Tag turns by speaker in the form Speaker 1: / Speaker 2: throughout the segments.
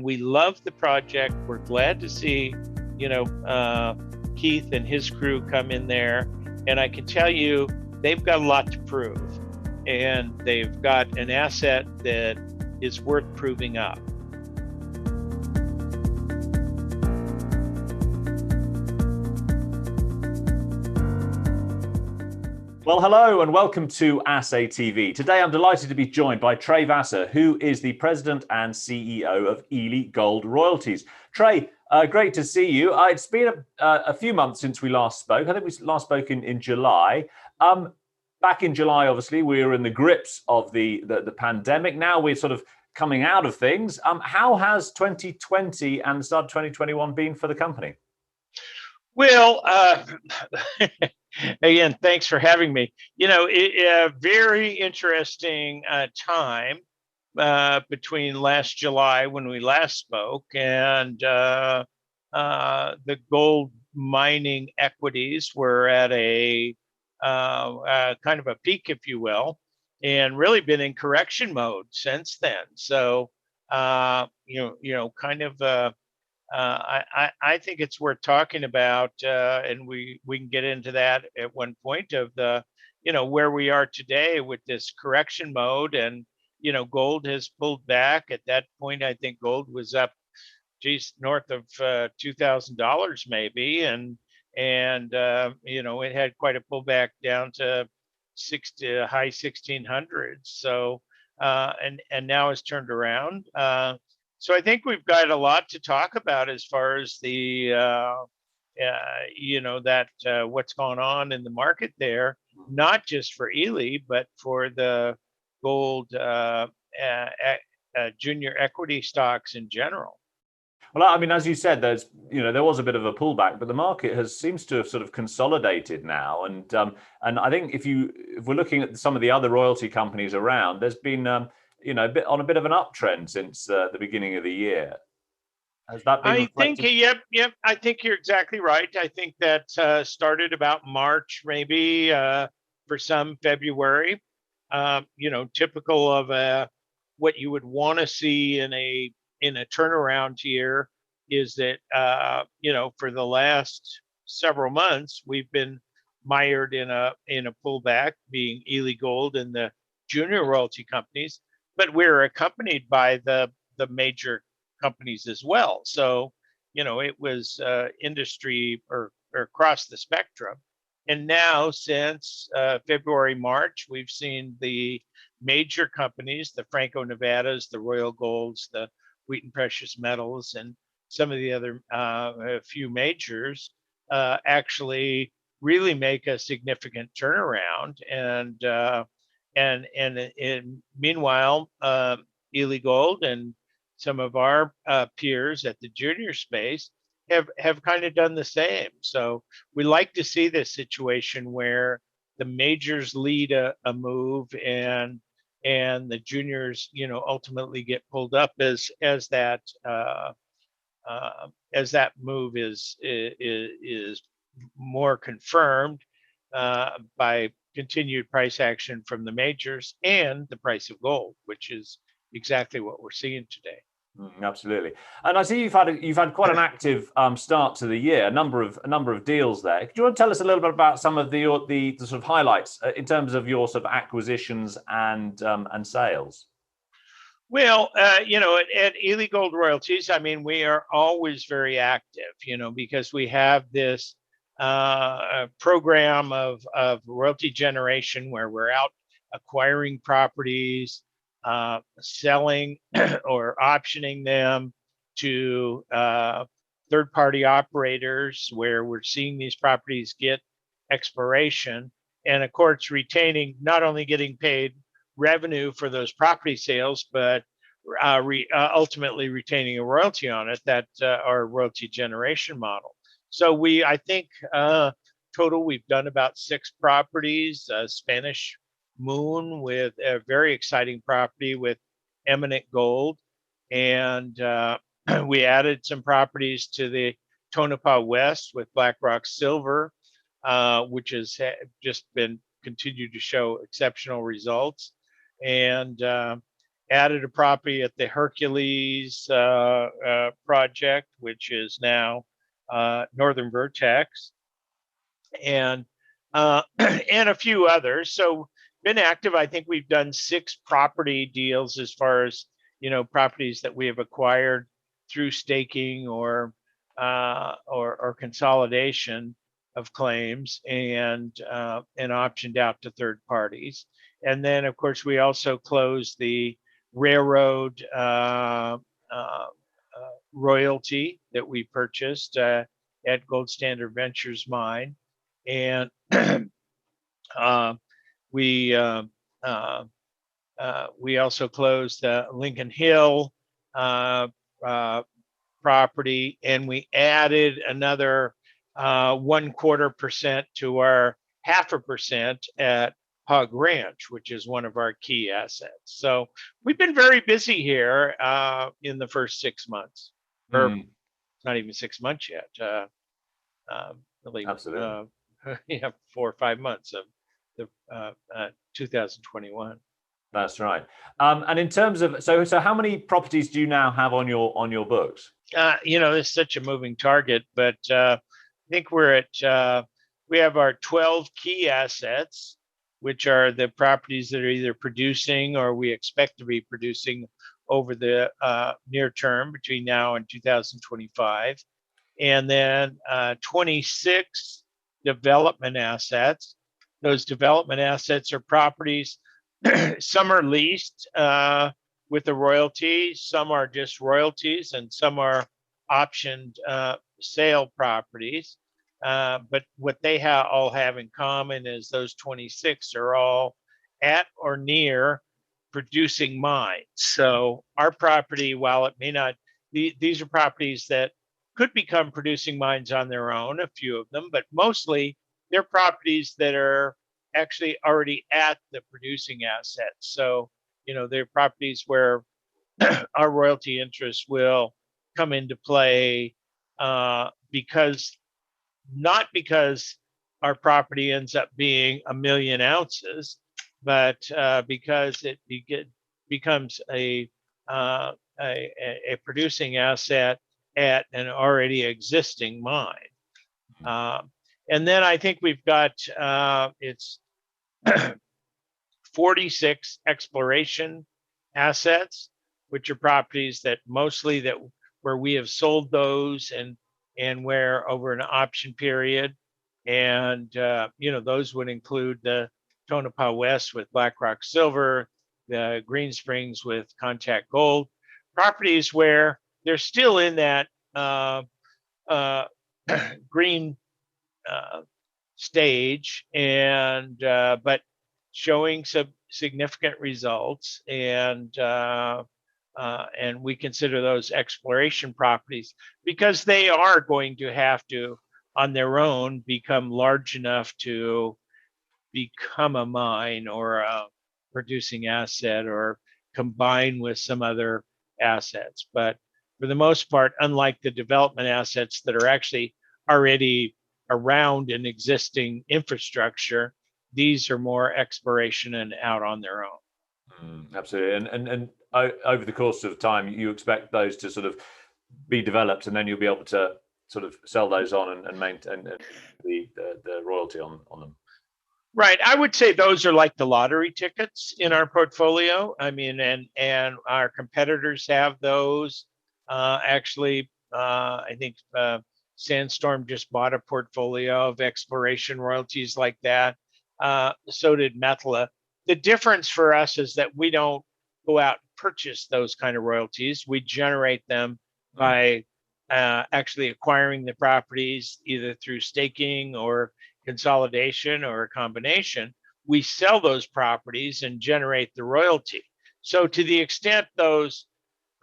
Speaker 1: We love the project. We're glad to see, Keith and his crew come in there. And I can tell you, they've got a lot to prove. And they've got an asset that is worth proving up.
Speaker 2: Well, hello and welcome to Assay TV. Today I'm delighted to be joined by Trey, who is the President and CEO of ELY Gold Royalties. Trey, great to see you. It's been a few months since we last spoke. I think we last spoke in July. Back in July, obviously, we were in the grips of the pandemic. Now we're sort of coming out of things. How has 2020 and the start of 2021 been for the company?
Speaker 1: Well, again, thanks for having me. A very interesting time between last July when we last spoke and the gold mining equities were at a kind of a peak, if you will, and really been in correction mode since then. So, I think it's worth talking about, and we can get into that at one point of the, where we are today with this correction mode, and gold has pulled back. At that point, I think gold was up, north of $2,000 maybe, and it had quite a pullback down to high 1600s. So and now it's turned around. So I think we've got a lot to talk about as far as the, what's going on in the market there, not just for ELY, but for the gold junior equity stocks in general.
Speaker 2: Well, I mean, as you said, there was a bit of a pullback, but the market seems to have sort of consolidated now. And I think if we're looking at some of the other royalty companies around, there's been a bit of an uptrend since the beginning of the year. Has that been reflected?
Speaker 1: Yep. I think you're exactly right. I think that started about March, maybe for some February. Typical of what you would want to see in a turnaround year is that for the last several months we've been mired in a pullback, being ELY Gold and the junior royalty companies. But we're accompanied by the major companies as well. So, it was industry or across the spectrum. And now since February, March, we've seen the major companies, the Franco-Nevadas, the Royal Golds, the Wheaton Precious Metals, and some of the other few majors actually really make a significant turnaround. And meanwhile, ELY Gold and some of our peers at the junior space have kind of done the same. So we like to see this situation where the majors lead a move and the juniors, ultimately get pulled up as that move is more confirmed by continued price action from the majors and the price of gold, which is exactly what we're seeing today.
Speaker 2: Absolutely. And I see you've had quite an active start to the year, a number of deals there. Could you want to tell us a little bit about some of the sort of highlights in terms of your sort of acquisitions and sales?
Speaker 1: Well, at ELY Gold Royalties, I mean, we are always very active, because we have this program of royalty generation where we're out acquiring properties, selling or optioning them to third-party operators, where we're seeing these properties get exploration, and of course retaining, not only getting paid revenue for those property sales, but ultimately retaining a royalty on it, that our royalty generation model. So I think total we've done about 6 properties, Spanish Moon with a very exciting property with eminent gold, and we added some properties to the Tonopah West with Blackrock Silver, which has just been continued to show exceptional results, and added a property at the Hercules project, which is now Northern Vertex, and and a few others. So been active. I think we've done 6 property deals as far as properties that we have acquired through staking or consolidation of claims and optioned out to third parties. And then, of course, we also closed the railroad royalty that we purchased at Gold Standard Ventures mine, and we also closed Lincoln Hill property, and we added another 0.25% to our 0.5% at Hog Ranch, which is one of our key assets. So we've been very busy here in the first 6 months, or not even 6 months yet. Really,
Speaker 2: Absolutely.
Speaker 1: 4 or 5 months of the 2021.
Speaker 2: That's right. And in terms of so how many properties do you now have on your books?
Speaker 1: It's such a moving target, but I think we're at we have our 12 key assets, which are the properties that are either producing or we expect to be producing over the near term between now and 2025, and then 26 development assets. Those development assets are properties. Some are leased with the royalty, some are just royalties, and some are optioned sale properties. But what they all have in common is those 26 are all at or near producing mines. So our property, while it may not, these are properties that could become producing mines on their own, a few of them, but mostly they're properties that are actually already at the producing assets. So, they're properties where our royalty interest will come into play because our property ends up being 1 million ounces, but because it becomes a producing asset at an already existing mine. And then I think we've got it's 46 exploration assets, which are properties that mostly where we have sold those and where over an option period, and those would include the Tonopah West with Blackrock Silver, the Green Springs with Contact Gold, properties where they're still in that green stage, and but showing some significant results, and we consider those exploration properties because they are going to have to, on their own, become large enough to become a mine or a producing asset or combine with some other assets. But for the most part, unlike the development assets that are actually already around an existing infrastructure, these are more exploration and out on their own.
Speaker 2: Absolutely. And over the course of time, you expect those to sort of be developed, and then you'll be able to sort of sell those on and maintain the royalty on them.
Speaker 1: Right. I would say those are like the lottery tickets in our portfolio. I mean, and our competitors have those. Actually, I think Sandstorm just bought a portfolio of exploration royalties like that. So did Metla. The difference for us is that we don't go out and purchase those kind of royalties. We generate them by actually acquiring the properties either through staking or consolidation or a combination. We sell those properties and generate the royalty. So to the extent those,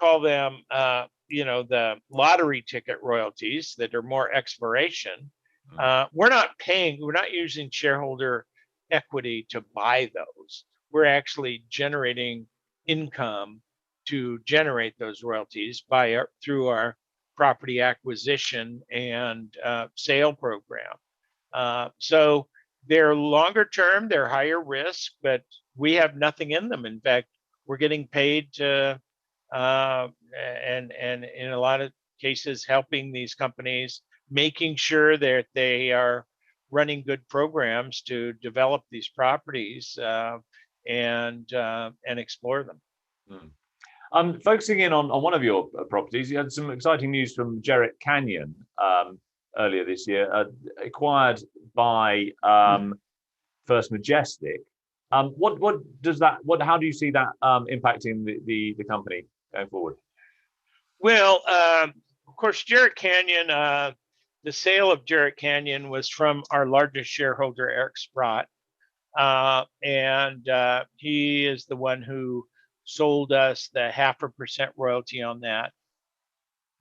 Speaker 1: call them, the lottery ticket royalties that are more exploration, we're not using shareholder equity to buy those. We're actually generating income to generate those royalties through our property acquisition and sale program. So they're longer term, they're higher risk, but we have nothing in them. In fact, we're getting paid to, and in a lot of cases, helping these companies, making sure that they are running good programs to develop these properties and explore them.
Speaker 2: Focusing in on one of your properties, you had some exciting news from Jarrett Canyon earlier this year, acquired by First Majestic. What does that? How do you see that impacting the company going forward?
Speaker 1: Well, of course, Jarrett Canyon. The sale of Jarrett Canyon was from our largest shareholder, Eric Sprott, and he is the one who sold us the 0.5% royalty on that.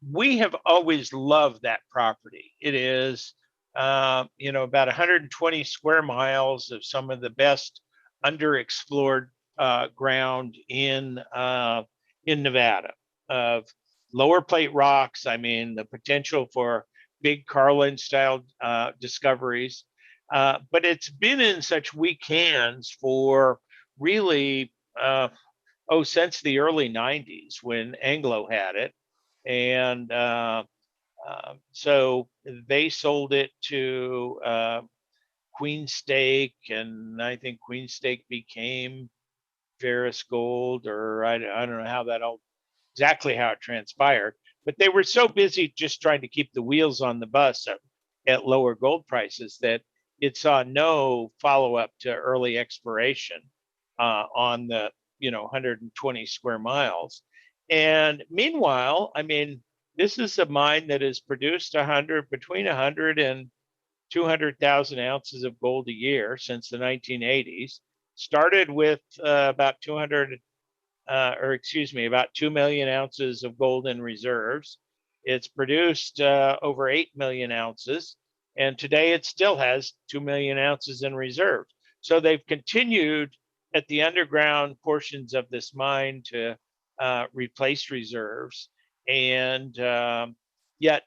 Speaker 1: We have always loved that property. It is, about 120 square miles of some of the best underexplored ground in Nevada, of lower plate rocks. I mean, the potential for big Carlin style discoveries. But it's been in such weak hands for really, since the early 90s when Anglo had it. And so they sold it to Queen Stake, and I think Queen Stake became Ferris Gold, or I don't know how that all exactly how it transpired, but they were so busy just trying to keep the wheels on the bus at lower gold prices that it saw no follow-up to early exploration on the 120 square miles. And meanwhile, I mean, this is a mine that has produced between 100 and 200,000 ounces of gold a year since the 1980s. Started with about 2 million ounces of gold in reserves. It's produced over 8 million ounces, and today it still has 2 million ounces in reserves. So they've continued at the underground portions of this mine to replace reserves, and yet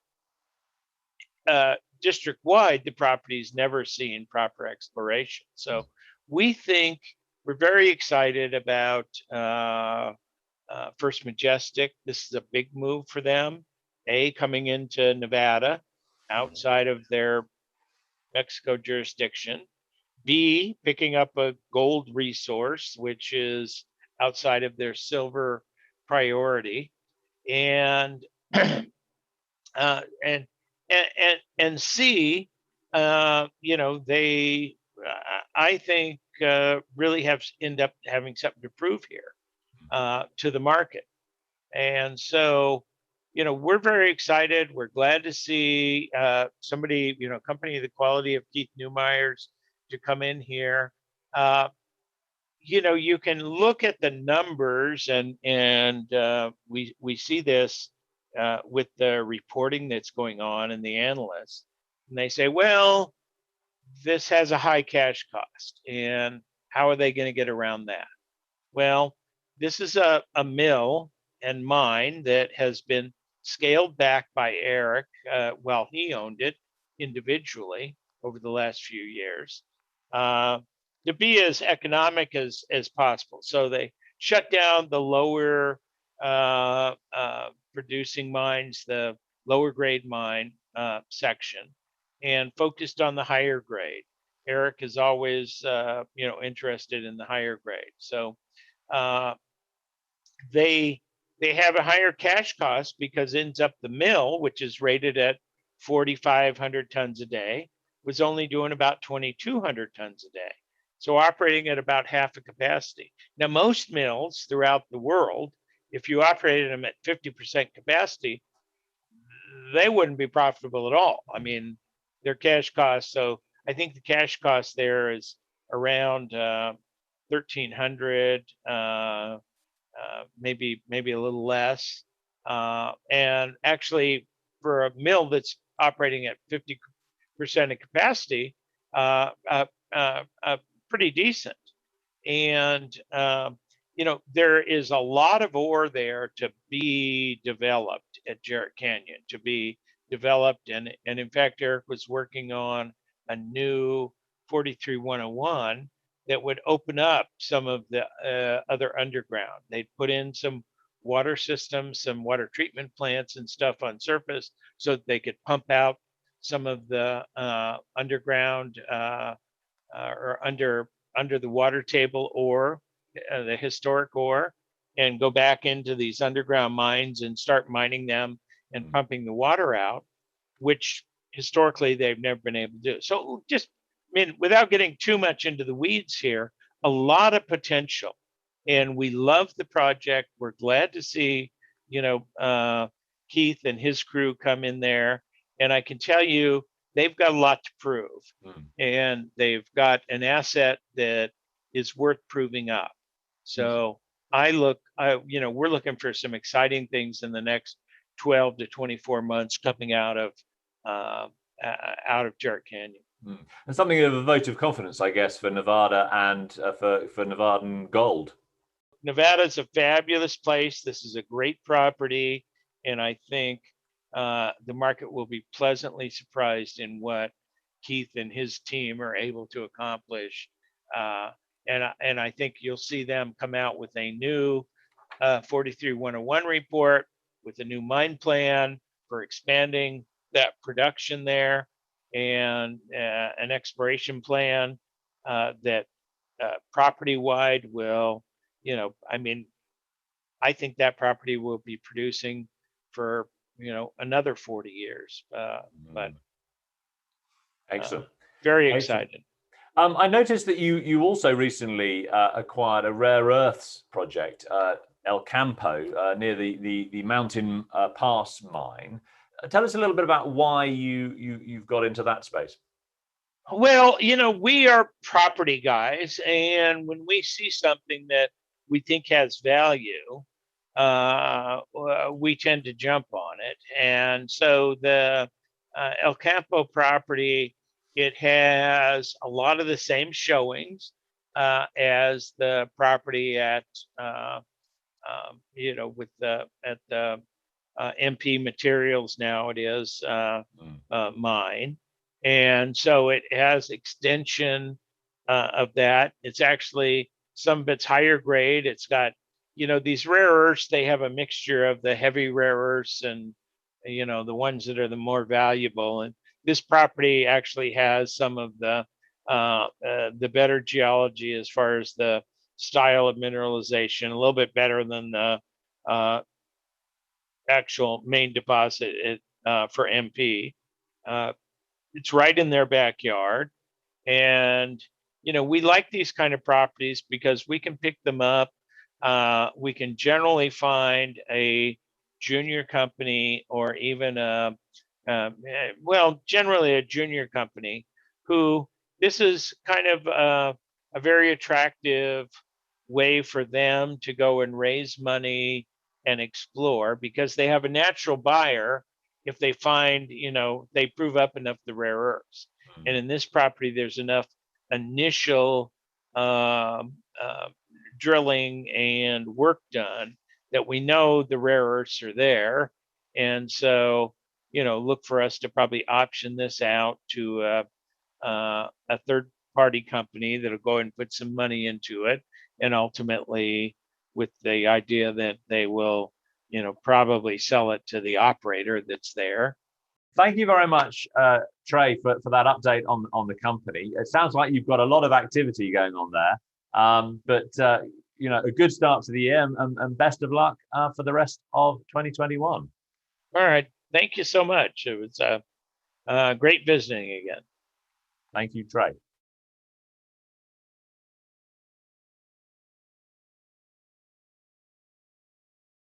Speaker 1: district-wide, the property's never seen proper exploration. So we think we're very excited about First Majestic. This is a big move for them. Coming into Nevada, outside of their Mexico jurisdiction. B, picking up a gold resource, which is outside of their silver priority. And and C, they, I think, really have end up having something to prove here to the market. And so, we're very excited. We're glad to see somebody, company of the quality of Keith Neumeyer's to come in here. You can look at the numbers, and we see this with the reporting that's going on and the analysts, and they say, well, this has a high cash cost, and how are they going to get around that? Well, this is a mill and mine that has been scaled back by Eric while he owned it individually over the last few years to be as economic as possible. So they shut down the lower producing mines, the lower grade mine section, and focused on the higher grade. Eric is always, interested in the higher grade. So they have a higher cash cost because ends up the mill, which is rated at 4,500 tons a day, was only doing about 2,200 tons a day. So operating at about half a capacity. Now, most mills throughout the world, if you operated them at 50% capacity, they wouldn't be profitable at all. I mean, their cash costs. So I think the cash cost there is around 1,300, maybe a little less. And actually, for a mill that's operating at 50% of capacity, pretty decent. And there is a lot of ore there to be developed at Jarrett Canyon, to be developed. And in fact, Eric was working on a new 43-101 that would open up some of the other underground. They'd put in some water systems, some water treatment plants and stuff on surface so that they could pump out some of the underground or under the water table ore, the historic ore, and go back into these underground mines and start mining them and pumping the water out, which historically they've never been able to do. So just, I mean, without getting too much into the weeds here, a lot of potential. And we love the project. We're glad to see, Keith and his crew come in there. And I can tell you, they've got a lot to prove. And they've got an asset that is worth proving up. So we're looking for some exciting things in the next 12 to 24 months coming out of Jarrett Canyon.
Speaker 2: And something of a vote of confidence, I guess, for Nevada and for Nevadan gold.
Speaker 1: Nevada's a fabulous place. This is a great property, and I think the market will be pleasantly surprised in what Keith and his team are able to accomplish. And I think you'll see them come out with a new 43-101 report with a new mine plan for expanding that production there, and an exploration plan that property-wide will, I think that property will be producing for, another 40 years. But
Speaker 2: excellent.
Speaker 1: Very excited.
Speaker 2: I noticed that you also recently acquired a rare earths project, Elcampo, near the Mountain Pass mine. Tell us a little bit about why you've got into that space.
Speaker 1: Well, we are property guys, and when we see something that we think has value, we tend to jump on it. And so the Elcampo property, it has a lot of the same showings as the property at at the MP Materials, now it is mine. And so it has extension of that. It's actually, some of it's higher grade. It's got, these rare earths, they have a mixture of the heavy rare earths and, the ones that are the more valuable. And this property actually has some of the better geology as far as the style of mineralization, a little bit better than the actual main deposit for MP. It's right in their backyard. And, we like these kind of properties because we can pick them up. We can generally find a junior company or even generally a junior company who, this is kind of a very attractive way for them to go and raise money and explore, because they have a natural buyer if they find, they prove up enough the rare earths. And in this property, there's enough initial drilling and work done that we know the rare earths are there. And so, look for us to probably option this out to a third party company that'll go and put some money into it. And ultimately, with the idea that they will, probably sell it to the operator that's there.
Speaker 2: Thank you very much, Trey, for that update on the company. It sounds like you've got a lot of activity going on there, but a good start to the year, and best of luck for the rest of 2021.
Speaker 1: All right. Thank you so much. It was great visiting again.
Speaker 2: Thank you, Trey.